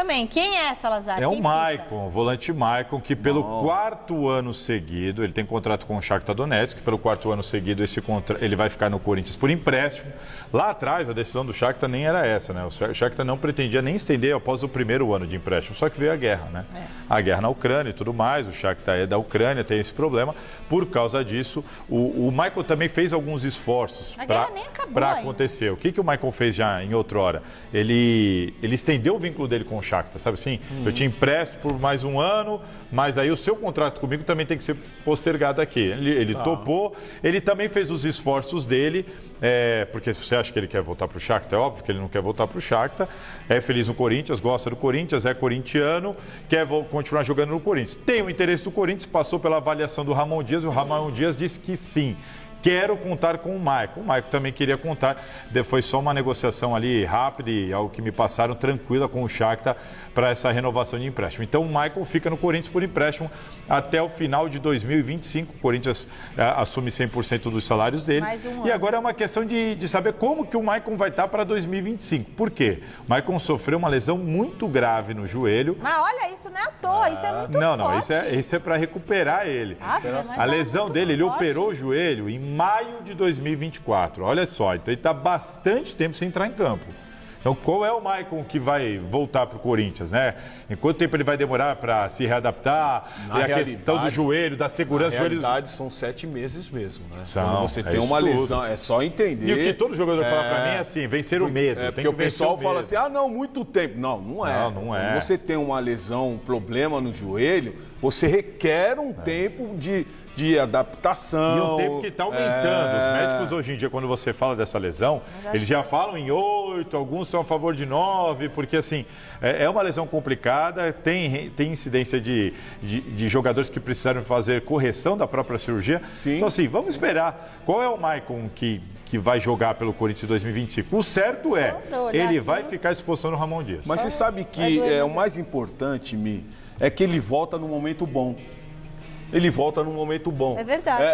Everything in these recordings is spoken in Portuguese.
Também. Quem é Salazar? É o Quem Maicon, o volante Maicon, que pelo quarto ano seguido, ele tem contrato com o Shakhtar Donetsk, pelo quarto ano seguido ele vai ficar no Corinthians por empréstimo. Lá atrás, a decisão do Shakhtar nem era essa, né? O Shakhtar não pretendia nem estender após o primeiro ano de empréstimo, só que veio a guerra, né? A guerra na Ucrânia e tudo mais, o Shakhtar é da Ucrânia, tem esse problema. Por causa disso, o Maicon também fez alguns esforços para acontecer. O que o Maicon fez já em outrora? Ele estendeu o vínculo dele com o Shakhtar, sabe assim? Eu te empresto por mais um ano, mas aí o seu contrato comigo também tem que ser postergado aqui. Ele topou, ele também fez os esforços dele, porque se você acha que ele quer voltar para o Shakhtar, é óbvio que ele não quer voltar para o Shakhtar, é feliz no Corinthians, gosta do Corinthians, é corintiano, quer continuar jogando no Corinthians. Tem o interesse do Corinthians, passou pela avaliação do Ramon Dias, e o Ramon Dias disse que sim. Quero contar com o Maicon. O Maicon também queria contar. Foi só uma negociação ali rápida e algo que me passaram tranquila com o Shakhtar para essa renovação de empréstimo. Então o Maicon fica no Corinthians por empréstimo até o final de 2025. O Corinthians assume 100% dos salários dele. E agora é uma questão de saber como que o Maicon vai estar para 2025. Por quê? O Maicon sofreu uma lesão muito grave no joelho. Mas olha, isso não é à toa, isso é muito forte. Não, isso é para recuperar ele. A lesão dele, ele operou o joelho em maio de 2024. Olha só, então ele está bastante tempo sem entrar em campo. Então, qual é o Maicon que vai voltar para o Corinthians, né? Em quanto tempo ele vai demorar para se readaptar? E a questão do joelho, da segurança do joelho. Na realidade, são 7 meses mesmo, né? Quando você tem uma lesão, é só entender. E o que todo jogador fala para mim é assim, vencer o medo. Porque o pessoal fala assim, muito tempo. Não é. Não é. Quando você tem uma lesão, um problema no joelho, você requer um tempo de adaptação. E o tempo que está aumentando. Os médicos hoje em dia, quando você fala dessa lesão, eles já falam em 8, alguns são a favor de 9, porque assim, é uma lesão complicada, tem incidência de jogadores que precisaram fazer correção da própria cirurgia. Sim. Então assim, vamos esperar. Qual é o Maicon que vai jogar pelo Corinthians em 2025? O certo ele vai ficar à disposição no Ramon Dias. Mas você sabe que o mais importante, Mi, é que ele volta no momento bom. Ele volta num momento bom. É verdade.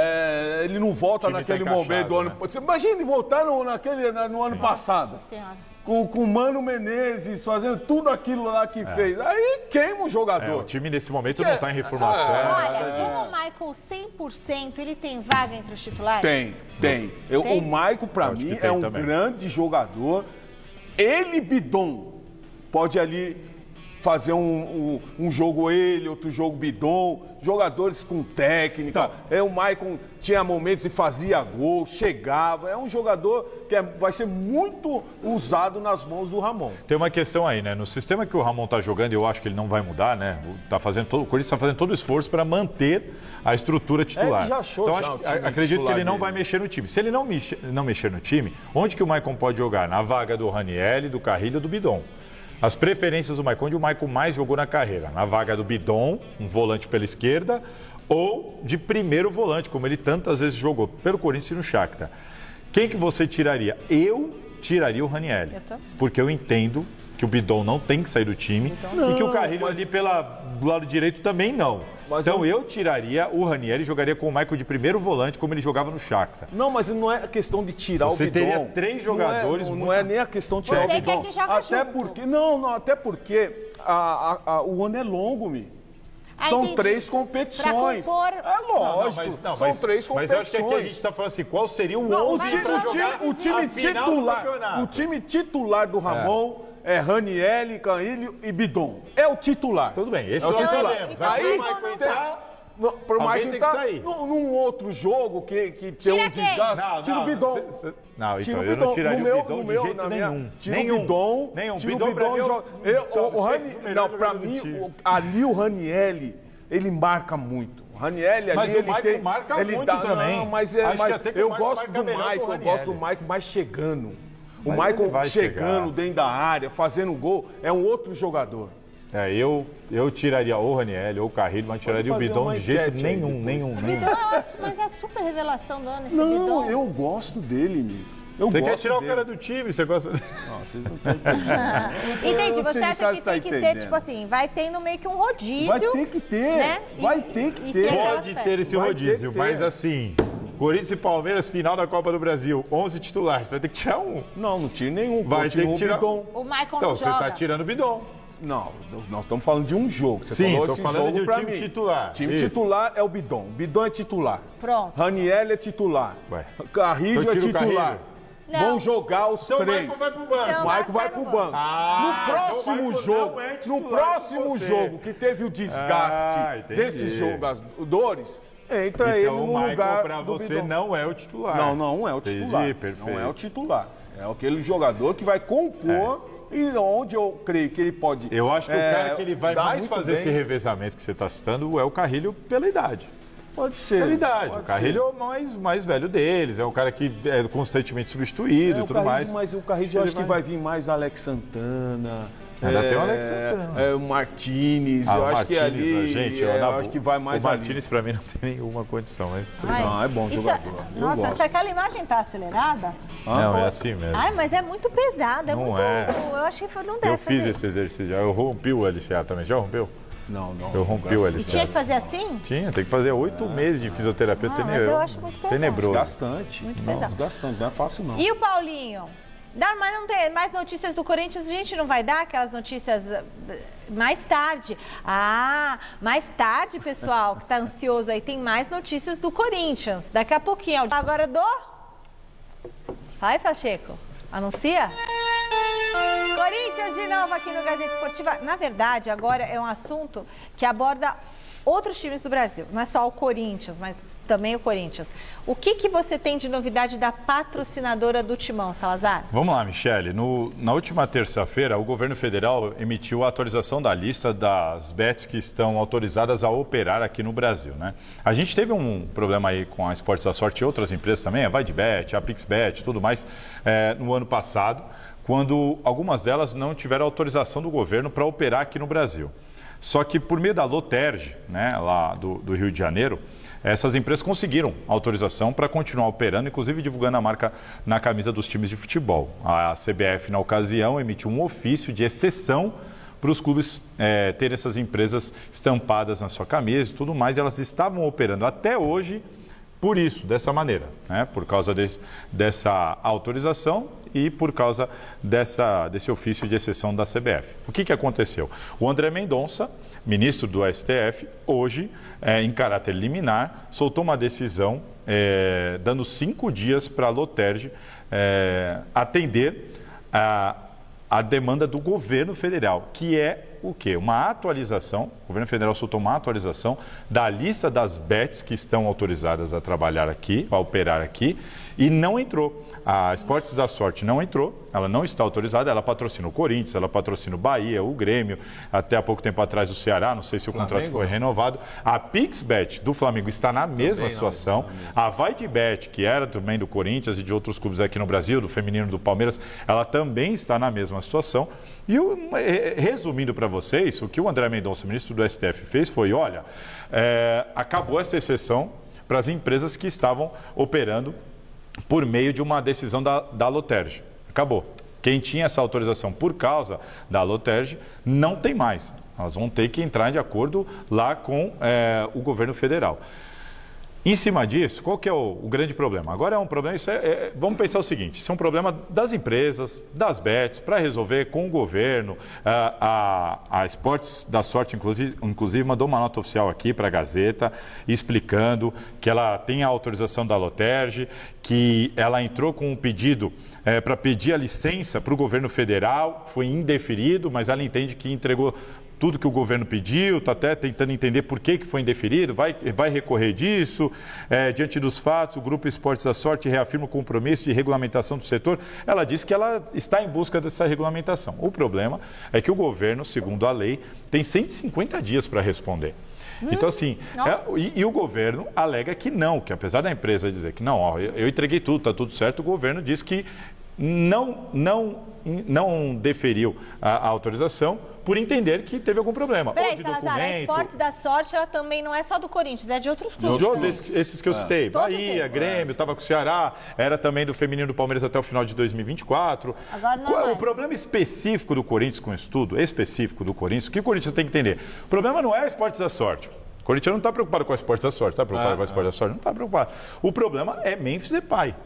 Ele não volta naquele momento do ano. Né? Você imagina ele voltar no ano passado. Com o Mano Menezes fazendo tudo aquilo lá que fez. Aí queima o jogador. O time nesse momento não está em reformação. Olha, como o Maicon 100%, ele tem vaga entre os titulares? Tem. O Maicon, para mim, é um grande jogador. Ele, Bidon, pode ali fazer um jogo outro jogo Bidon, jogadores com técnica. O Maicon tinha momentos e fazia gol, chegava. É um jogador que vai ser muito usado nas mãos do Ramon. Tem uma questão aí, né? No sistema que o Ramon está jogando, eu acho que ele não vai mudar, né? O Corinthians está fazendo todo o esforço para manter a estrutura titular. Ele já achou então, acredito que ele não vai mexer no time. Se ele não mexer no time, onde que o Maicon pode jogar? Na vaga do Ranieri, do Carrilho e do Bidon. As preferências do Maicon, onde o Maicon mais jogou na carreira. Na vaga do Bidon, um volante pela esquerda, ou de primeiro volante, como ele tantas vezes jogou pelo Corinthians e no Shakhtar. Quem que você tiraria? Eu tiraria o Ranieri, porque eu entendo que o Bidon não tem que sair do time e que o Carrilho ali do lado direito também não. Então eu tiraria o Ranieri e jogaria com o Maicon de primeiro volante, como ele jogava no Shakhtar. Não, mas não é a questão de tirar o Bidon. Você teria 3 jogadores. Não é nem a questão de tirar o Bidon. Até porque o ano é longo, Mi. São 3 competições. É lógico. São 3 competições. Mas eu acho que aqui a gente está falando assim, qual seria o 11 para jogar o time titular? O time titular do Ramon é Ranieri, Carrilho e Bidon. É o titular. Tudo bem, esse é o titular. Aí pro Maicon tem que sair. Num outro jogo que tem um desgaste, tira o Bidon. Não, então eu não tiraria o Bidon de jeito nenhum. Tira o Bidon. Tira o Bidon joga. Não, pra mim, ali o Ranieri, ele marca muito. O Ranieri ali, mas o Maicon marca muito também. Não, mas eu gosto do Maicon, eu gosto do Maicon mais chegando. O Maicon chegando dentro da área, fazendo gol, é um outro jogador. Eu tiraria ou o Ranieri ou o Carrilho, mas tiraria o Bidon de jeito nenhum. Mas é a super revelação do ano esse Bidon. Não, eu gosto dele, Você quer tirar o cara do time, você gosta... Não, vocês não estão entendendo. Entendi, você acha que tem que ser, tipo assim, vai tendo meio que um rodízio. Vai ter que ter, né? Vai ter que ter. Pode ter esse rodízio, mas assim... Corinthians e Palmeiras, final da Copa do Brasil, 11 titulares, você vai ter que tirar um. Não tira nenhum. Vai ter que tirar o Bidon. O Maicon então, não você joga. está tirando o Bidon. Não, nós estamos falando de um jogo. Você Sim, falou tô esse falando jogo de pra time mim. titular. Time Isso. titular é o Bidon. Bidon é titular. Pronto. Raniel é titular. Ué. Carrilho Então é tira o titular. Carrilho? Não. Vão jogar os Então o três. Maicon vai pro banco. Então, O Maicon vai vai pro no banco. Ah, No próximo então o Maicon jogo, não é no titular próximo com você. jogo que teve o desgaste entendi. desses jogadores, entra ele Então o no Maicon lugar pra do você Bidon. não é o titular. Não é o titular. Entendi, perfeito. Não é o titular. É aquele jogador que vai compor e onde eu creio que ele pode. Eu acho que o cara que ele vai dar mais muito fazer bem. esse revezamento que você está citando é o Carrilho pela idade. Pode ser. Pela idade. pode O Carrilho ser. é o mais velho deles, é um cara que é constantemente substituído e o tudo Carrilho, mais. Mas o Carrilho eu acho que vai vir mais Alex Santana. Ainda tem o Alex Santana. O Martínez, Ah, eu o acho que Martínez, ali. gente, eu acho que vai mais o ali. Martínez pra mim não tem nenhuma condição, mas tudo Ai, bem. Não, é bom isso jogador. Eu Nossa, gosto. se aquela imagem tá acelerada... Não, é assim mesmo. Ai, mas é muito pesado, é Não muito... é. Eu achei que não deve Eu fiz fazer. esse exercício já, eu rompi o LCA também. Já rompeu? Não. Eu rompi o E LCA. tinha que fazer assim? Tinha, tem que fazer 8 meses de fisioterapia Ah, mas eu acho muito pesado. tenebroso. Desgastante. Muito Não, pesado. desgastante. Não é fácil, não. E o Paulinho? Mas não tem mais notícias do Corinthians, a gente não vai dar aquelas notícias mais tarde. Ah, mais tarde, pessoal, que tá ansioso aí, tem mais notícias do Corinthians. Daqui a pouquinho. Agora Vai, Pacheco. Anuncia? Corinthians de novo aqui no Gazeta Esportiva. Na verdade, agora é um assunto que aborda outros times do Brasil. Não é só o Corinthians, mas também o Corinthians. O que você tem de novidade da patrocinadora do Timão, Salazar? Vamos lá, Michele. Na última terça-feira, o governo federal emitiu a atualização da lista das bets que estão autorizadas a operar aqui no Brasil, né? A gente teve um problema aí com a Esportes da Sorte e outras empresas também, a VaideBet, a PixBet, tudo mais, no ano passado, quando algumas delas não tiveram autorização do governo para operar aqui no Brasil. Só que por meio da Loterge, né, lá do Rio de Janeiro, essas empresas conseguiram autorização para continuar operando, inclusive divulgando a marca na camisa dos times de futebol. A CBF, na ocasião, emitiu um ofício de exceção para os clubes terem essas empresas estampadas na sua camisa e tudo mais. E elas estavam operando até hoje por isso, dessa maneira, né? Por causa dessa autorização e por causa desse ofício de exceção da CBF. O que aconteceu? O André Mendonça, ministro do STF, hoje, em caráter liminar, soltou uma decisão dando 5 dias para a Loterge atender a demanda do governo federal, que é o quê? Uma atualização, o governo federal soltou uma atualização da lista das bets que estão autorizadas a trabalhar aqui, a operar aqui, e não entrou. A Esportes da Sorte não entrou, ela não está autorizada, ela patrocina o Corinthians, ela patrocina o Bahia, o Grêmio, até há pouco tempo atrás o Ceará, não sei se o contrato foi renovado. A PixBet do Flamengo está na mesma situação. A VaideBet, que era também do Corinthians e de outros clubes aqui no Brasil, do feminino do Palmeiras, ela também está na mesma situação. E resumindo para vocês, o que o André Mendonça, ministro do STF, fez foi, olha, acabou essa exceção para as empresas que estavam operando por meio de uma decisão da Loterge. Acabou. Quem tinha essa autorização por causa da Loterge não tem mais. Nós vamos ter que entrar de acordo lá com o governo federal. Em cima disso, qual que é o grande problema? Agora é um problema, vamos pensar o seguinte, isso é um problema das empresas, das bets, para resolver com o governo. A Esportes da Sorte, inclusive, mandou uma nota oficial aqui para a Gazeta, explicando que ela tem a autorização da Loterge, que ela entrou com um pedido para pedir a licença para o governo federal, foi indeferido, mas ela entende que entregou tudo que o governo pediu, está até tentando entender por que foi indeferido, vai recorrer disso. Diante dos fatos, o Grupo Esportes da Sorte reafirma o compromisso de regulamentação do setor. Ela diz que ela está em busca dessa regulamentação. O problema é que o governo, segundo a lei, tem 150 dias para responder. Então, assim, e o governo alega que não, que apesar da empresa dizer que não, ó, eu entreguei tudo, está tudo certo, o governo diz que não deferiu a autorização por entender que teve algum problema. Peraí, ou de Salazar, documento, a Esportes da Sorte, ela também não é só do Corinthians, é de outros clubes. de outros, esses que eu citei, Todos Bahia, esses. Grêmio, estava com o Ceará, era também do feminino do Palmeiras até o final de 2024. Agora não é. O problema específico do Corinthians com o estudo, específico do Corinthians, o que o Corinthians tem que entender? O problema não é a Esportes da Sorte. O Corinthians não está preocupado com a Esportes da Sorte, está preocupado com a Esportes da Sorte? Não está preocupado. O problema é Memphis Depay.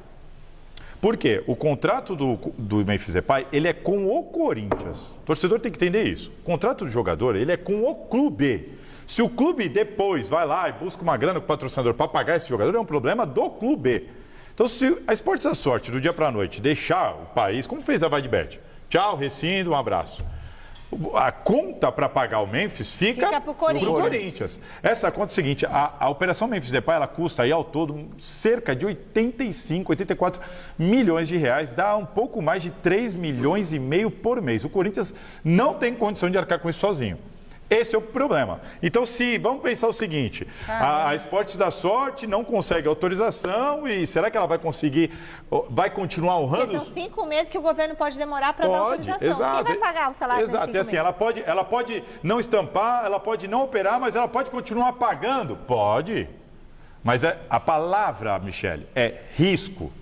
Por quê? O contrato do Memphis Depay, ele é com o Corinthians. O torcedor tem que entender isso. O contrato do jogador, ele é com o clube. Se o clube depois vai lá e busca uma grana com o patrocinador para pagar esse jogador, é um problema do clube. Então, se a Esportes da Sorte, do dia para a noite, deixar o país, como fez a Vaidbet, tchau, rescindo, um abraço. A conta para pagar o Memphis fica para o Corinthians. Essa conta é a seguinte, a operação Memphis Depay, ela custa aí ao todo cerca de 84 milhões de reais, dá um pouco mais de 3,5 milhões por mês. O Corinthians não tem condição de arcar com isso sozinho. Esse é o problema. Então, vamos pensar o seguinte, a Esportes da Sorte não consegue autorização e será que ela vai conseguir, vai continuar honrando? Porque são 5 meses que o governo pode demorar para dar autorização. Exato. Quem vai pagar o salário desses 5 meses? Exato, e assim, ela pode não estampar, ela pode não operar, mas ela pode continuar pagando? Pode. Mas a palavra, Michele, é risco.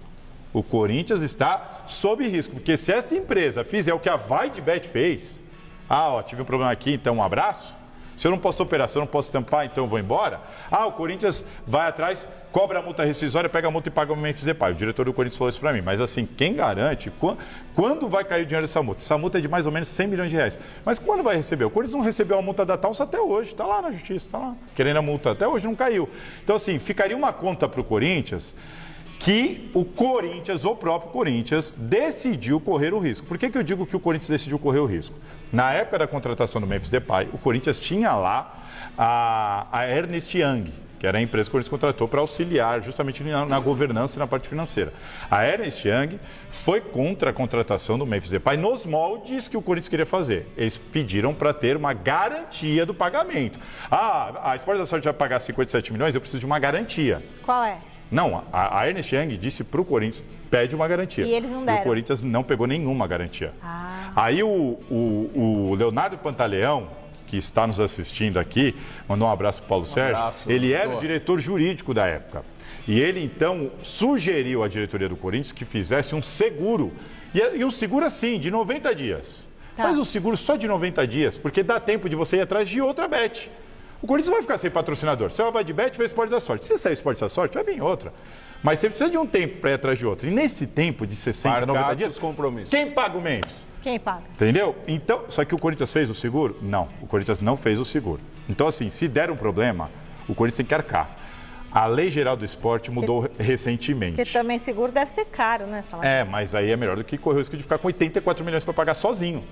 O Corinthians está sob risco, porque se essa empresa fizer o que a Vaidbet fez... tive um problema aqui, então um abraço. Se eu não posso operar, se eu não posso tampar, então eu vou embora. O Corinthians vai atrás, cobra a multa rescisória, pega a multa e paga o Memphis Depay. O diretor do Corinthians falou isso para mim. Mas assim, quem garante quando vai cair o dinheiro dessa multa? Essa multa é de mais ou menos 100 milhões de reais. Mas quando vai receber? O Corinthians não recebeu a multa da Talça até hoje. Está lá na justiça, está lá. Querendo a multa. Até hoje não caiu. Então assim, ficaria uma conta para o Corinthians... que o Corinthians, o próprio Corinthians, decidiu correr o risco. Por que eu digo que o Corinthians decidiu correr o risco? Na época da contratação do Memphis Depay, o Corinthians tinha lá a Ernst Young, que era a empresa que o Corinthians contratou para auxiliar justamente na governança e na parte financeira. A Ernst Young foi contra a contratação do Memphis Depay nos moldes que o Corinthians queria fazer. Eles pediram para ter uma garantia do pagamento. A Esportes da Sorte vai pagar 57 milhões, eu preciso de uma garantia. Qual é? Não, a Ernst Young disse para o Corinthians, pede uma garantia. E eles não deram. E o Corinthians não pegou nenhuma garantia. Aí o Leonardo Pantaleão, que está nos assistindo aqui, mandou um abraço para o Paulo Sérgio. Ele era o diretor jurídico da época. E ele, então, sugeriu à diretoria do Corinthians que fizesse um seguro. E um seguro assim, de 90 dias. Faz um seguro só de 90 dias, porque dá tempo de você ir atrás de outra bet. O Corinthians vai ficar sem patrocinador. Se ela vai de bet, vai Esportes da Sorte. Se sair Esportes da Sorte, vai vir outra. Mas você precisa de um tempo para ir atrás de outra. E nesse tempo de 60, 90 dias, quem paga o Memphis? Quem paga? Entendeu? Então, só que o Corinthians fez o seguro? Não, o Corinthians não fez o seguro. Então, assim, se der um problema, o Corinthians tem que arcar. A Lei Geral do Esporte mudou recentemente. Porque também seguro deve ser caro, né, Salário? Mas aí é melhor do que correr o risco de ficar com 84 milhões para pagar sozinho.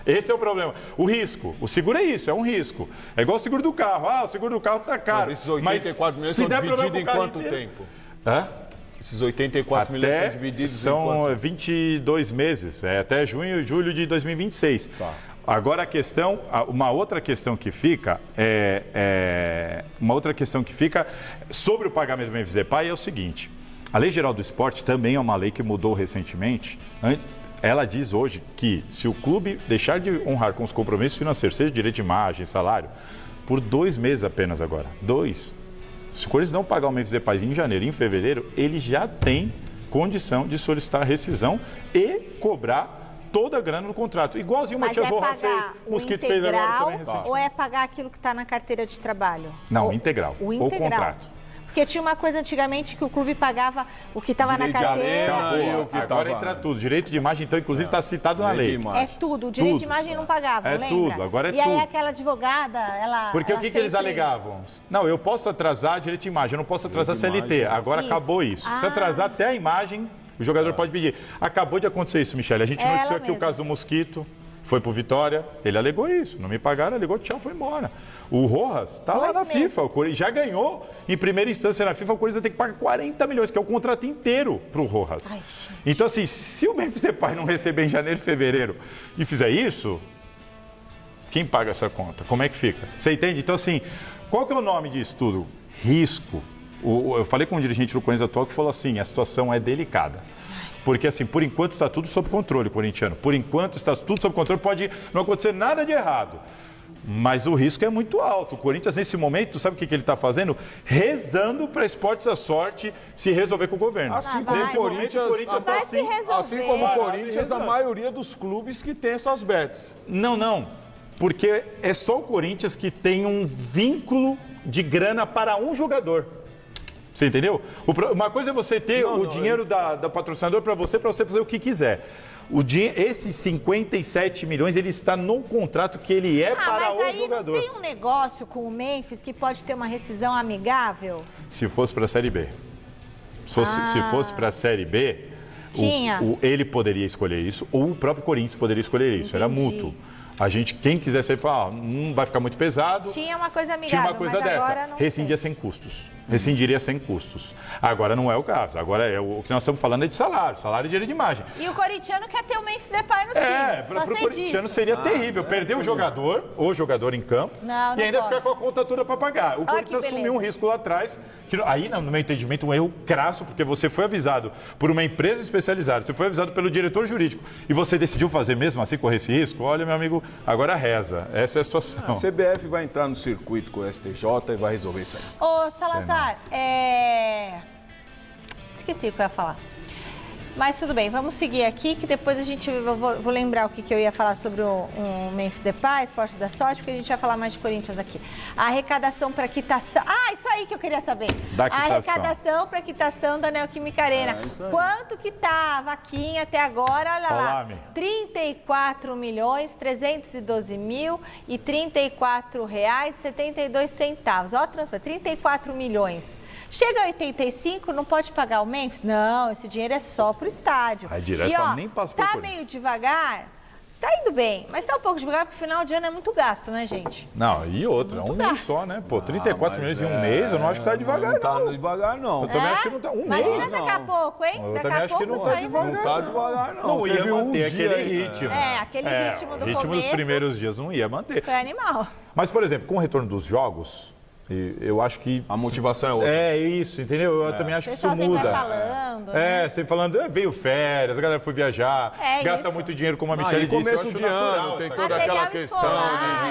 Esse é o problema. O risco. O seguro é isso, é um risco. É igual o seguro do carro. O seguro do carro está caro. Mas esses 84 milhões são divididos em quanto tempo? Esses 84 milhões são divididos em quanto tempo? São 22 meses, até julho de 2026. Tá. Agora a questão, uma outra questão que fica sobre o pagamento do Memphis Depay é o seguinte. A Lei Geral do Esporte também é uma lei que mudou recentemente. Ela diz hoje que se o clube deixar de honrar com os compromissos financeiros, seja direito de imagem, salário, por 2 meses apenas agora, 2. Se o Corinthians não pagar o Memphis Depay em janeiro e em fevereiro, ele já tem condição de solicitar rescisão e cobrar toda a grana no contrato. Igualzinho o Matias Rojas fez, o Mosquito fez agora também recente. Ou é pagar aquilo que está na carteira de trabalho? Não, integral. O integral. Ou contrato. Porque tinha uma coisa antigamente que o clube pagava o que estava na carteira. Agora entra tudo. Direito de imagem, então, inclusive, está citado na lei. É tudo. O direito de imagem não pagava, lembra? Tudo, agora é tudo. E aí aquela advogada, ela... Porque o que eles alegavam? Não, eu posso atrasar direito de imagem, eu não posso atrasar CLT. Agora acabou isso. Se atrasar até a imagem, o jogador pode pedir. Acabou de acontecer isso, Michele. A gente noticiou aqui o caso do Mosquito. Foi pro Vitória, ele alegou isso, não me pagaram, alegou, tchau, foi embora. O Rojas está lá na FIFA, o Corinthians já ganhou em primeira instância na FIFA, o Corinthians vai ter que pagar 40 milhões, que é o contrato inteiro pro Rojas. Então assim, se o Memphis Depay não receber em janeiro e fevereiro e fizer isso, quem paga essa conta? Como é que fica? Você entende? Então assim, qual que é o nome disso tudo? Risco. Eu falei com um dirigente do Corinthians atual que falou assim, a situação é delicada. Porque, assim, por enquanto está tudo sob controle, corintiano. Por enquanto está tudo sob controle, pode não acontecer nada de errado. Mas o risco é muito alto. O Corinthians, nesse momento, sabe o que ele está fazendo? Rezando para Esportes da Sorte se resolver com o governo. Assim como o Corinthians está assim. Assim como o Corinthians, a maioria dos clubes que tem essas bets. Não. Porque é só o Corinthians que tem um vínculo de grana para um jogador. Você entendeu? Uma coisa é você ter o dinheiro da patrocinador para você fazer o que quiser. Esses 57 milhões, ele está no contrato que ele é para o jogador. Não tem um negócio com o Memphis que pode ter uma rescisão amigável? Se fosse para a Série B. Se fosse para a Série B, ele poderia escolher isso, ou o próprio Corinthians poderia escolher isso. Entendi. Era mútuo. Quem quiser sair, falar, não vai ficar muito pesado. Tinha uma coisa amigável, tinha uma coisa mas dessa. Agora não rescindia sem custos. Rescindiria sem custos. Agora não é o caso. Agora o que nós estamos falando é de salário e direito de imagem. E o corintiano quer ter o Memphis Depay no time. Para o corintiano seria terrível. Perder o jogador em campo, e ainda ficar com a conta toda para pagar. O Corinthians assumiu um risco lá atrás. Aí, no meu entendimento, um erro crasso, porque você foi avisado por uma empresa especializada, você foi avisado pelo diretor jurídico e você decidiu fazer mesmo assim, correr esse risco? Olha, meu amigo, agora reza. Essa é a situação. A CBF vai entrar no circuito com o STJ e vai resolver isso aí. Ô, Salazar, esqueci o que eu ia falar. Mas tudo bem, vamos seguir aqui, que depois vou lembrar o que eu ia falar sobre o Memphis Depay, Esporte da Sorte, porque a gente vai falar mais de Corinthians aqui. A arrecadação para quitação... isso aí que eu queria saber. Da quitação. A arrecadação para quitação da Neoquímica Arena. Quanto que tá a vaquinha até agora? Olha lá. 34.312.034 reais 72 centavos. Ó, 34 milhões. Chega a 85, não pode pagar o Memphis? Não, esse dinheiro é só pro estádio. Nem passa por tá meio devagar, tá indo bem, mas tá um pouco devagar, porque final de ano é muito gasto, né, gente? Não, e outra, mês só, né? 34 milhões em um mês, eu não acho que tá devagar, não. Tá devagar, não. Eu também acho que não tá. Imagina daqui a pouco, hein? Eu também acho que não tá devagar. Não tá devagar, não. Não ia manter aquele ritmo. Aquele ritmo do começo. O ritmo dos primeiros dias não ia manter. Foi animal. Mas, por exemplo, com o retorno dos jogos, eu acho que a motivação é outra. É isso, entendeu? Eu também acho que isso muda. Sempre falando, né? Sempre falando, veio férias, a galera foi viajar, gasta muito dinheiro, como a Michelle disse. Começo de ano, tem toda aquela questão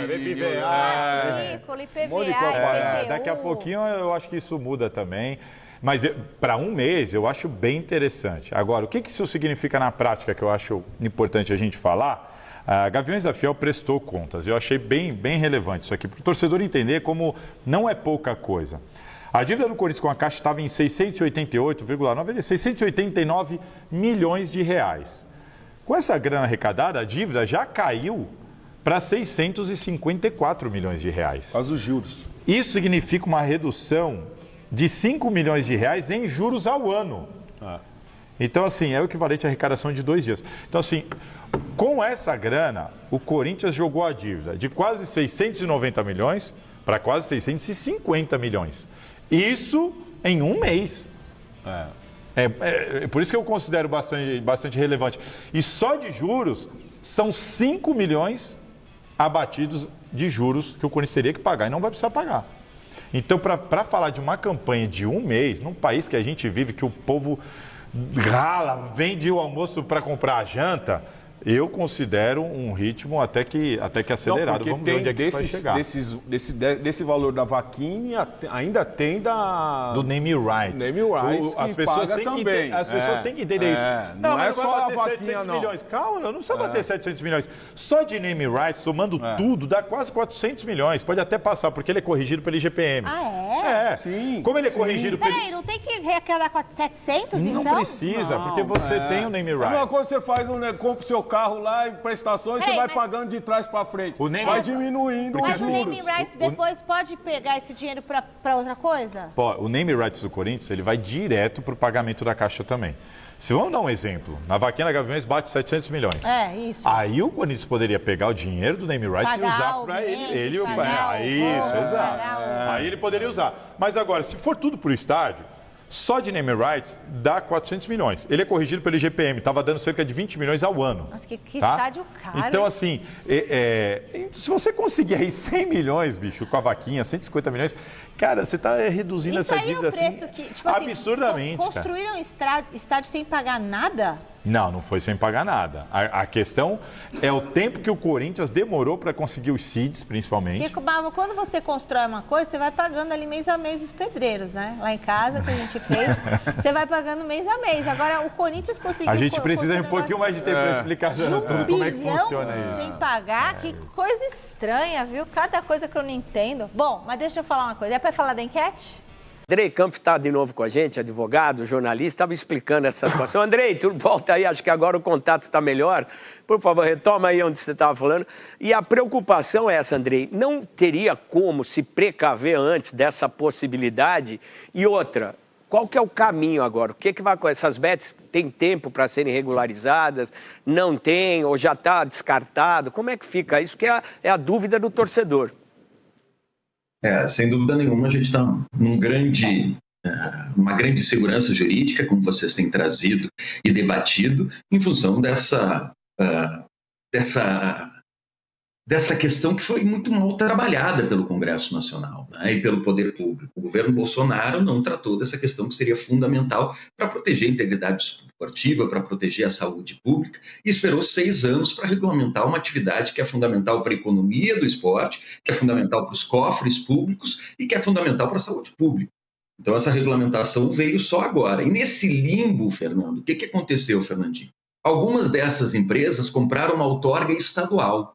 de IPVA, IPTU. Daqui a pouquinho eu acho que isso muda também. Mas para um mês eu acho bem interessante. Agora, o que isso significa na prática, que eu acho importante a gente falar? A Gaviões da Fiel prestou contas. Eu achei bem relevante isso aqui, para o torcedor entender como não é pouca coisa. A dívida do Corinthians com a Caixa estava em 688,9 milhões de reais. Com essa grana arrecadada, a dívida já caiu para 654 milhões de reais. Faz os juros. Isso significa uma redução de 5 milhões de reais em juros ao ano. Então, assim, é o equivalente à arrecadação de 2 dias. Então, assim, com essa grana, o Corinthians jogou a dívida de quase 690 milhões para quase 650 milhões. Isso em um mês. Por isso que eu considero bastante relevante. E só de juros, são 5 milhões abatidos de juros que o Corinthians teria que pagar e não vai precisar pagar. Então, para falar de uma campanha de um mês, num país que a gente vive, que o povo rala, vende o almoço para comprar a janta, eu considero um ritmo até que acelerado. Não, vamos ver onde é que isso vai chegar. Desse valor da vaquinha, ainda tem do name rights. As pessoas têm que entender isso. Não é só a vaquinha, 700 milhões. Calma, não precisa bater 700 milhões. Só de name rights, somando tudo, dá quase 400 milhões. Pode até passar, porque ele é corrigido pelo IGPM. Sim. Como ele é corrigido pelo... Peraí, não tem que arrecadar 700, então? Não precisa, porque você tem o name rights. Uma coisa você faz, compra o seu carro lá em prestações, você vai pagando de trás para frente. Vai diminuindo os juros. Mas o name rights depois pode pegar esse dinheiro para outra coisa? O name rights do Corinthians, ele vai direto para o pagamento da Caixa também. Se vamos dar um exemplo, na vaquinha da Gaviões bate 700 milhões. Isso. Aí o Corinthians poderia pegar o dinheiro do name rights e usar para ele. Exato. Aí ele poderia usar. Mas agora, se for tudo para o estádio, só de name rights dá 400 milhões. Ele é corrigido pelo IGPM, estava dando cerca de 20 milhões ao ano. Nossa, que estádio caro. Então, assim, se você conseguir aí 100 milhões, bicho, com a vaquinha, 150 milhões, cara, você está reduzindo essa dívida absurdamente. Construíram um estádio sem pagar nada? Não foi sem pagar nada. A questão é o tempo que o Corinthians demorou para conseguir os seeds, principalmente. Porque, quando você constrói uma coisa, você vai pagando ali mês a mês os pedreiros, né? Lá em casa, que a gente fez, você vai pagando mês a mês. Agora, o Corinthians conseguiu... A gente precisa de um pouquinho mais de tempo para explicar tudo como é que funciona isso. Sem pagar, que coisa estranha, viu? Cada coisa que eu não entendo. Bom, mas deixa eu falar uma coisa. É para falar da enquete? Andrei Campos está de novo com a gente, advogado, jornalista, estava explicando essa situação. Andrei, tu volta aí, acho que agora o contato está melhor. Por favor, retoma aí onde você estava falando. E a preocupação é essa, Andrei, não teria como se precaver antes dessa possibilidade? E outra, qual que é o caminho agora? O que vai com essas bets? Tem tempo para serem regularizadas? Não tem? Ou já está descartado? Como é que fica isso? Que é a dúvida do torcedor. Sem dúvida nenhuma, a gente está numa grande segurança jurídica, como vocês têm trazido e debatido, em função dessa questão que foi muito mal trabalhada pelo Congresso Nacional, né, e pelo Poder Público. O governo Bolsonaro não tratou dessa questão que seria fundamental para proteger a integridade esportiva, para proteger a saúde pública, e esperou 6 anos para regulamentar uma atividade que é fundamental para a economia do esporte, que é fundamental para os cofres públicos e que é fundamental para a saúde pública. Então, essa regulamentação veio só agora. E nesse limbo, Fernando, o que aconteceu, Fernandinho? Algumas dessas empresas compraram uma outorga estadual.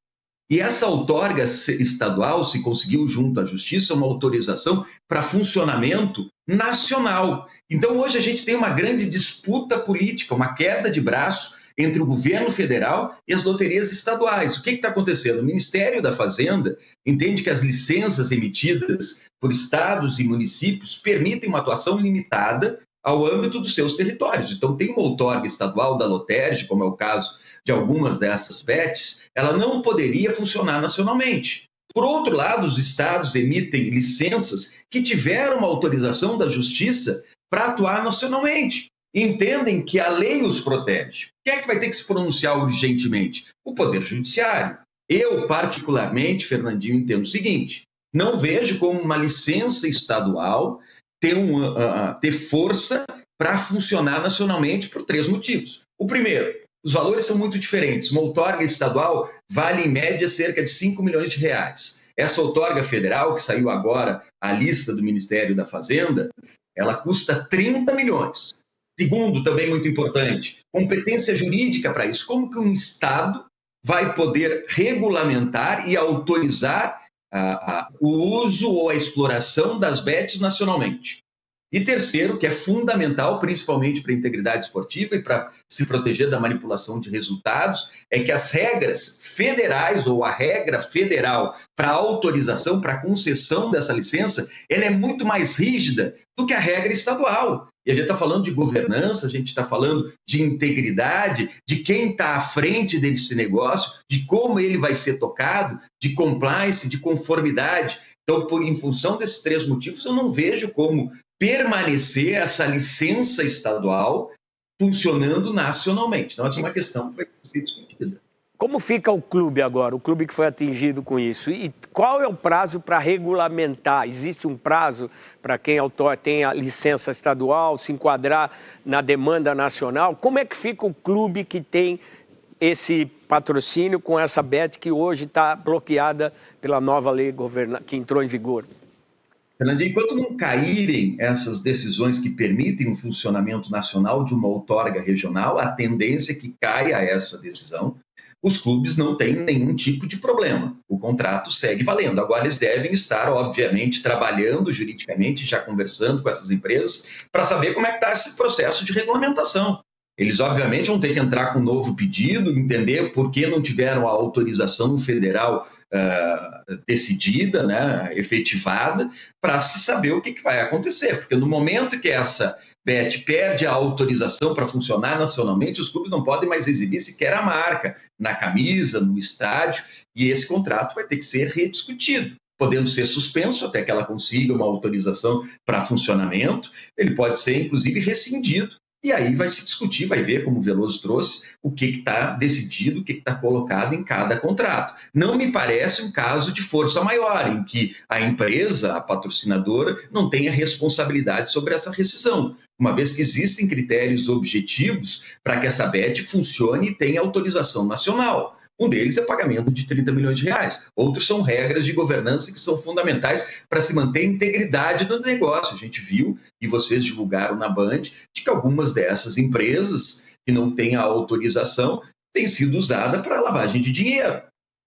E essa outorga estadual se conseguiu, junto à Justiça, uma autorização para funcionamento nacional. Então, hoje a gente tem uma grande disputa política, uma queda de braço entre o governo federal e as loterias estaduais. O que está acontecendo? O Ministério da Fazenda entende que as licenças emitidas por estados e municípios permitem uma atuação limitada ao âmbito dos seus territórios. Então, tem uma outorga estadual da Lotérgia, como é o caso de algumas dessas bets, ela não poderia funcionar nacionalmente. Por outro lado, os estados emitem licenças que tiveram uma autorização da Justiça para atuar nacionalmente. Entendem que a lei os protege. Quem é que vai ter que se pronunciar urgentemente? O Poder Judiciário. Eu, particularmente, Fernandinho, entendo o seguinte: não vejo como uma licença estadual ter força para funcionar nacionalmente por 3 motivos. O primeiro, os valores são muito diferentes. Uma outorga estadual vale, em média, cerca de 5 milhões de reais. Essa outorga federal, que saiu agora a lista do Ministério da Fazenda, ela custa 30 milhões. Segundo, também muito importante, competência jurídica para isso. Como que um Estado vai poder regulamentar e autorizar o uso ou a exploração das bets nacionalmente? E terceiro, que é fundamental, principalmente para a integridade esportiva e para se proteger da manipulação de resultados, é que as regras federais ou a regra federal para autorização, para concessão dessa licença, ela é muito mais rígida do que a regra estadual. E a gente está falando de governança, a gente está falando de integridade, de quem está à frente desse negócio, de como ele vai ser tocado, de compliance, de conformidade. Então, em função desses 3 motivos, eu não vejo como permanecer essa licença estadual funcionando nacionalmente. Então, essa é uma questão que vai ser discutida. Como fica o clube agora, o clube que foi atingido com isso? E qual é o prazo para regulamentar? Existe um prazo para quem tem a licença estadual se enquadrar na demanda nacional? Como é que fica o clube que tem esse patrocínio com essa bet que hoje está bloqueada pela nova lei que entrou em vigor? Fernandinho, enquanto não caírem essas decisões que permitem o funcionamento nacional de uma outorga regional, a tendência é que caia essa decisão. Os clubes não têm nenhum tipo de problema. O contrato segue valendo. Agora, eles devem estar, obviamente, trabalhando juridicamente, já conversando com essas empresas, para saber como é que está esse processo de regulamentação. Eles, obviamente, vão ter que entrar com um novo pedido, entender por que não tiveram a autorização federal decidida, né, efetivada, para se saber o que vai acontecer. Porque no momento que essa bet perde a autorização para funcionar nacionalmente, os clubes não podem mais exibir sequer a marca na camisa, no estádio, e esse contrato vai ter que ser rediscutido, podendo ser suspenso até que ela consiga uma autorização para funcionamento. Ele pode ser, inclusive, rescindido. E aí vai se discutir, vai ver, como o Veloso trouxe, o que está decidido, o que está colocado em cada contrato. Não me parece um caso de força maior, em que a empresa, a patrocinadora, não tenha responsabilidade sobre essa rescisão, uma vez que existem critérios objetivos para que essa bet funcione e tenha autorização nacional. Um deles é pagamento de 30 milhões de reais. Outros são regras de governança que são fundamentais para se manter a integridade do negócio. A gente viu, e vocês divulgaram na Band, de que algumas dessas empresas que não têm a autorização têm sido usadas para lavagem de dinheiro.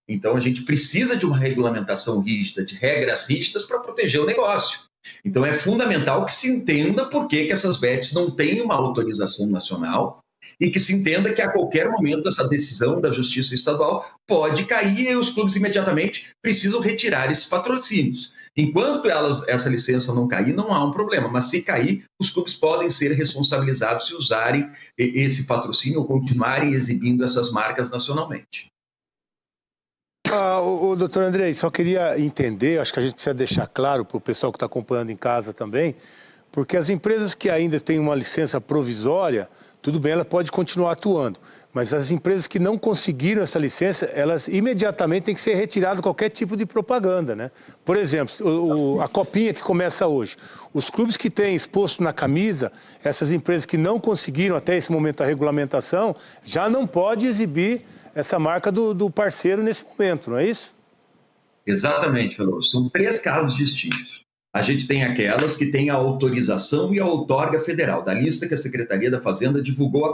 Então, a gente precisa de uma regulamentação rígida, de regras rígidas para proteger o negócio. Então, é fundamental que se entenda por que essas bets não têm uma autorização nacional e que se entenda que a qualquer momento essa decisão da Justiça Estadual pode cair e os clubes imediatamente precisam retirar esses patrocínios. Enquanto essa licença não cair, não há um problema, mas se cair, os clubes podem ser responsabilizados se usarem esse patrocínio ou continuarem exibindo essas marcas nacionalmente. O doutor Andrei, só queria entender, acho que a gente precisa deixar claro para o pessoal que está acompanhando em casa também, porque as empresas que ainda têm uma licença provisória, tudo bem, ela pode continuar atuando, mas as empresas que não conseguiram essa licença, elas imediatamente têm que ser retiradas qualquer tipo de propaganda, né? Por exemplo, a copinha que começa hoje, os clubes que têm exposto na camisa, essas empresas que não conseguiram até esse momento a regulamentação, já não pode exibir essa marca do parceiro nesse momento, não é isso? Exatamente, Veloso. São 3 casos distintos. A gente tem aquelas que têm a autorização e a outorga federal, da lista que a Secretaria da Fazenda divulgou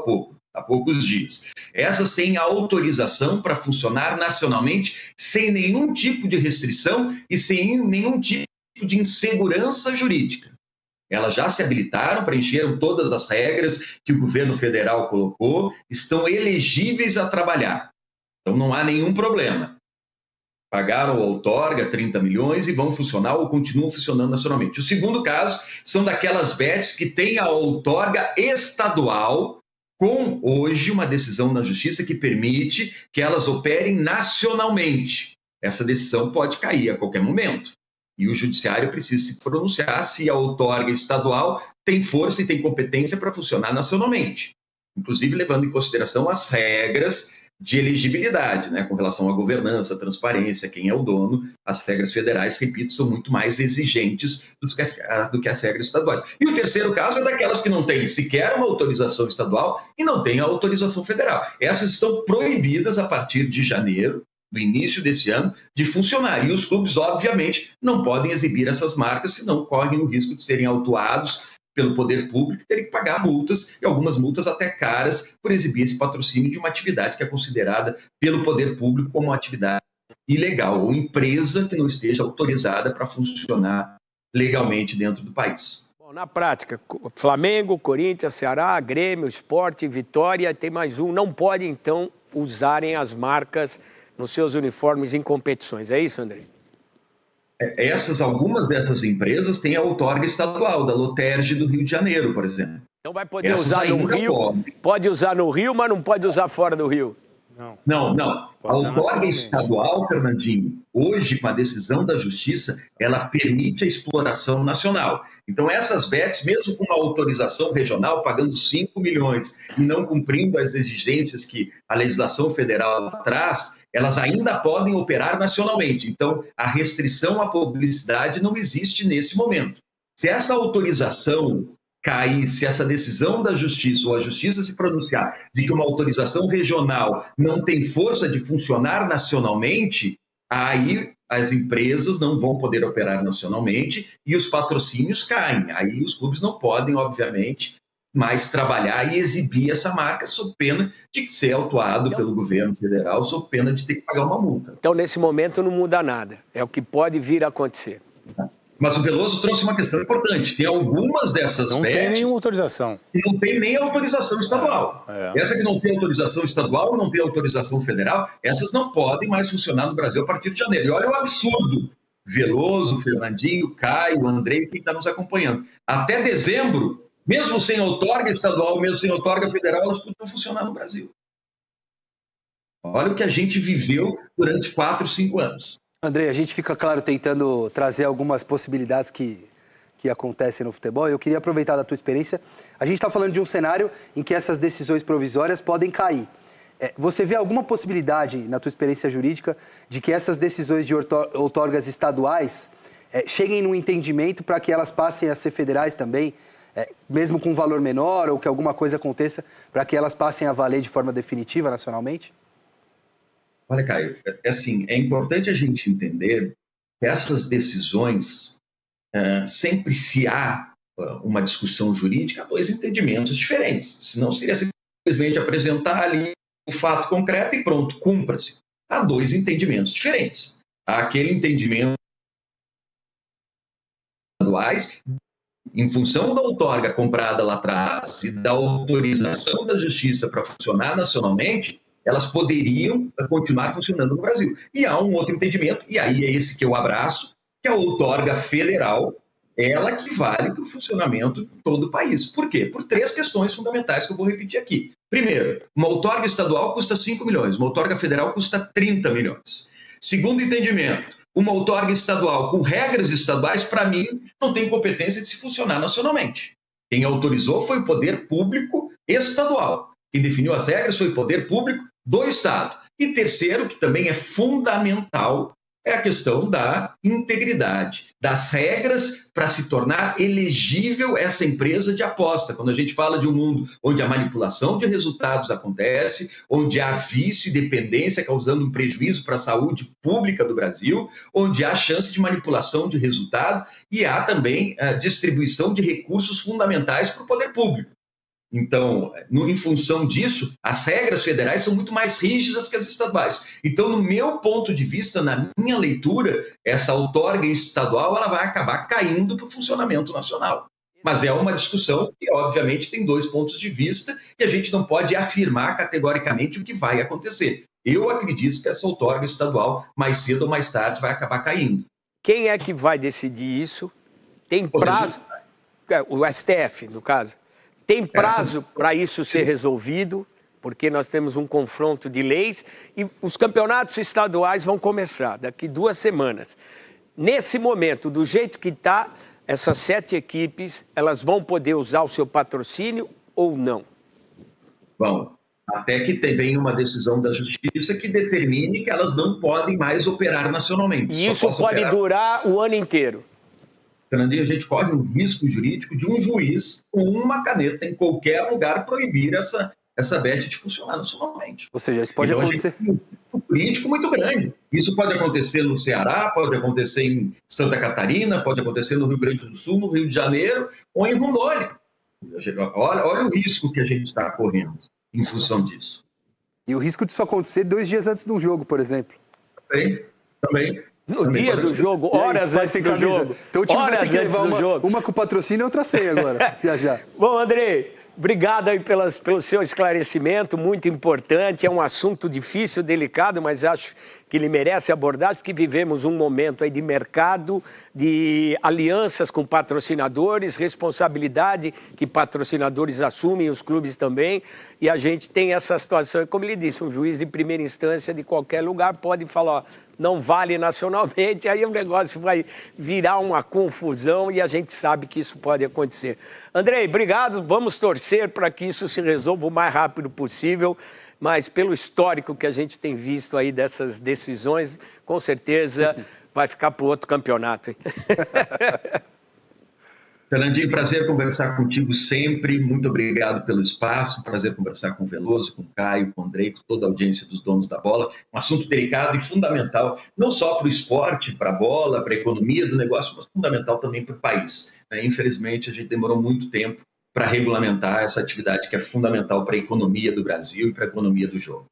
há poucos dias. Essas têm a autorização para funcionar nacionalmente sem nenhum tipo de restrição e sem nenhum tipo de insegurança jurídica. Elas já se habilitaram, preencheram todas as regras que o governo federal colocou, estão elegíveis a trabalhar. Então não há nenhum problema. Pagaram a outorga, 30 milhões, e vão funcionar ou continuam funcionando nacionalmente. O segundo caso são daquelas bets que têm a outorga estadual, com hoje uma decisão na Justiça que permite que elas operem nacionalmente. Essa decisão pode cair a qualquer momento. E o judiciário precisa se pronunciar se a outorga estadual tem força e tem competência para funcionar nacionalmente. Inclusive levando em consideração as regras de elegibilidade, né, com relação à governança, transparência, quem é o dono. As regras federais, repito, são muito mais exigentes do que as regras estaduais. E o terceiro caso é daquelas que não têm sequer uma autorização estadual e não têm a autorização federal. Essas estão proibidas a partir de janeiro, no início desse ano, de funcionar. E os clubes, obviamente, não podem exibir essas marcas, senão correm o risco de serem autuados pelo poder público e terem que pagar multas, e algumas multas até caras, por exibir esse patrocínio de uma atividade que é considerada pelo poder público como uma atividade ilegal, ou empresa que não esteja autorizada para funcionar legalmente dentro do país. Bom, na prática, Flamengo, Corinthians, Ceará, Grêmio, Sport, Vitória, tem mais um, não pode então usarem as marcas nos seus uniformes em competições. É isso, André? Algumas dessas empresas têm a outorga estadual, da Loterge do Rio de Janeiro, por exemplo. Então vai poder usar no Rio, pode usar no Rio, mas não pode usar fora do Rio. Não. A outorga estadual, Fernandinho, hoje, com a decisão da Justiça, ela permite a exploração nacional. Então, essas bets, mesmo com uma autorização regional, pagando 5 milhões e não cumprindo as exigências que a legislação federal traz, elas ainda podem operar nacionalmente. Então, a restrição à publicidade não existe nesse momento. Se essa autorização cair, se essa decisão da Justiça ou a Justiça se pronunciar de que uma autorização regional não tem força de funcionar nacionalmente, aí as empresas não vão poder operar nacionalmente e os patrocínios caem. Aí os clubes não podem, obviamente, mais trabalhar e exibir essa marca sob pena de ser autuado pelo governo federal, sob pena de ter que pagar uma multa. Então, nesse momento, não muda nada. É o que pode vir a acontecer. Mas o Veloso trouxe uma questão importante. Tem algumas dessas não tem nenhuma autorização. Que não tem nem autorização estadual. Essa que não tem autorização estadual, não tem autorização federal, essas não podem mais funcionar no Brasil a partir de janeiro. E olha o absurdo. Veloso, Fernandinho, Caio, Andrei, quem está nos acompanhando. Até dezembro, mesmo sem outorga estadual, mesmo sem outorga federal, elas podiam funcionar no Brasil. Olha o que a gente viveu durante 4, 5 anos. André, a gente fica, claro, tentando trazer algumas possibilidades que acontecem no futebol. Eu queria aproveitar da tua experiência. A gente está falando de um cenário em que essas decisões provisórias podem cair. Você vê alguma possibilidade, na tua experiência jurídica, de que essas decisões de outorgas estaduais cheguem num entendimento para que elas passem a ser federais também, mesmo com um valor menor, ou que alguma coisa aconteça para que elas passem a valer de forma definitiva nacionalmente? Olha, Caio, é importante a gente entender que essas decisões, sempre se há uma discussão jurídica, há 2 entendimentos diferentes. Senão seria simplesmente apresentar ali o fato concreto e pronto, cumpra-se. Há 2 entendimentos diferentes. Há aquele entendimento estaduais, em função da outorga comprada lá atrás e da autorização da Justiça para funcionar nacionalmente, elas poderiam continuar funcionando no Brasil. E há um outro entendimento, e aí é esse que eu abraço, que a outorga federal, ela que vale para o funcionamento de todo o país. Por quê? Por 3 questões fundamentais que eu vou repetir aqui. Primeiro, uma outorga estadual custa 5 milhões, uma outorga federal custa 30 milhões. Segundo entendimento, uma outorga estadual com regras estaduais, para mim, não tem competência de se funcionar nacionalmente. Quem autorizou foi o poder público estadual. Quem definiu as regras foi o poder público do Estado. E terceiro, que também é fundamental, é a questão da integridade, das regras para se tornar elegível essa empresa de aposta. Quando a gente fala de um mundo onde a manipulação de resultados acontece, onde há vício e dependência causando um prejuízo para a saúde pública do Brasil, onde há chance de manipulação de resultado e há também a distribuição de recursos fundamentais para o poder público. Então, em função disso, as regras federais são muito mais rígidas que as estaduais. Então, no meu ponto de vista, na minha leitura, essa outorga estadual ela vai acabar caindo para o funcionamento nacional. Mas é uma discussão que, obviamente, tem 2 pontos de vista e a gente não pode afirmar categoricamente o que vai acontecer. Eu acredito que essa outorga estadual, mais cedo ou mais tarde, vai acabar caindo. Quem é que vai decidir isso? Tem prazo? O STF, no caso. Tem prazo para isso ser resolvido, porque nós temos um confronto de leis e os campeonatos estaduais vão começar daqui 2 semanas. Nesse momento, do jeito que está, essas 7 equipes, elas vão poder usar o seu patrocínio ou não? Bom, até que venha uma decisão da Justiça que determine que elas não podem mais operar nacionalmente. E isso pode durar o ano inteiro? Fernandinho, a gente corre um risco jurídico de um juiz com uma caneta em qualquer lugar proibir essa bet de funcionar nacionalmente. Ou seja, isso pode acontecer. A gente tem um político muito grande. Isso pode acontecer no Ceará, pode acontecer em Santa Catarina, pode acontecer no Rio Grande do Sul, no Rio de Janeiro ou em Rondônia. Olha o risco que a gente está correndo em função disso. E o risco disso acontecer 2 dias antes de um jogo, por exemplo. Também. No dia do jogo, horas antes do jogo. Então o time vai ter que levar uma com patrocínio e outra sem agora. já. Bom, Andrei, obrigado aí pelo seu esclarecimento, muito importante. É um assunto difícil, delicado, mas acho que ele merece abordagem, porque vivemos um momento aí de mercado, de alianças com patrocinadores, responsabilidade que patrocinadores assumem, os clubes também, e a gente tem essa situação. Como ele disse, um juiz de primeira instância de qualquer lugar pode falar, ó, não vale nacionalmente, aí o negócio vai virar uma confusão e a gente sabe que isso pode acontecer. Andrei, obrigado, vamos torcer para que isso se resolva o mais rápido possível, mas pelo histórico que a gente tem visto aí dessas decisões, com certeza vai ficar para o outro campeonato. Hein? Fernandinho, prazer conversar contigo sempre, muito obrigado pelo espaço, prazer conversar com o Veloso, com o Caio, com o Andrei, com toda a audiência dos donos da bola, um assunto delicado e fundamental, não só para o esporte, para a bola, para a economia do negócio, mas fundamental também para o país. Infelizmente, a gente demorou muito tempo para regulamentar essa atividade que é fundamental para a economia do Brasil e para a economia do jogo.